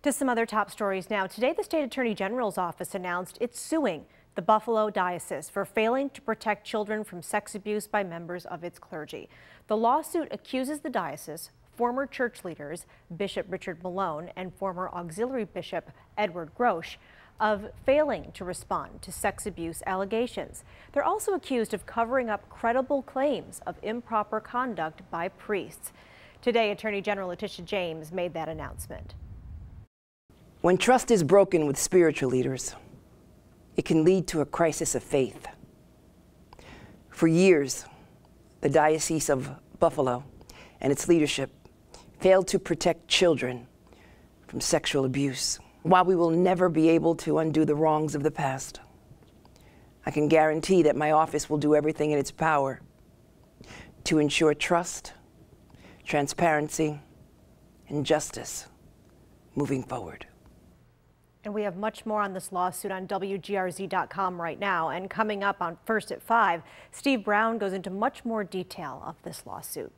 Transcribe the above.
To some other top stories now. Today, the State Attorney General's office announced it's suing the Buffalo Diocese for failing to protect children from sex abuse by members of its clergy. The lawsuit accuses the diocese, former church leaders Bishop Richard Malone and former auxiliary bishop Edward Grosch, of failing to respond to sex abuse allegations. They're also accused of covering up credible claims of improper conduct by priests. Today, Attorney General Letitia James made that announcement. When trust is broken with spiritual leaders, it can lead to a crisis of faith. For years, the Diocese of Buffalo and its leadership failed to protect children from sexual abuse. While we will never be able to undo the wrongs of the past, I can guarantee that my office will do everything in its power to ensure trust, transparency, and justice moving forward. And we have much more on this lawsuit on WGRZ.com right now. And coming up on First at 5, Steve Brown goes into much more detail of this lawsuit.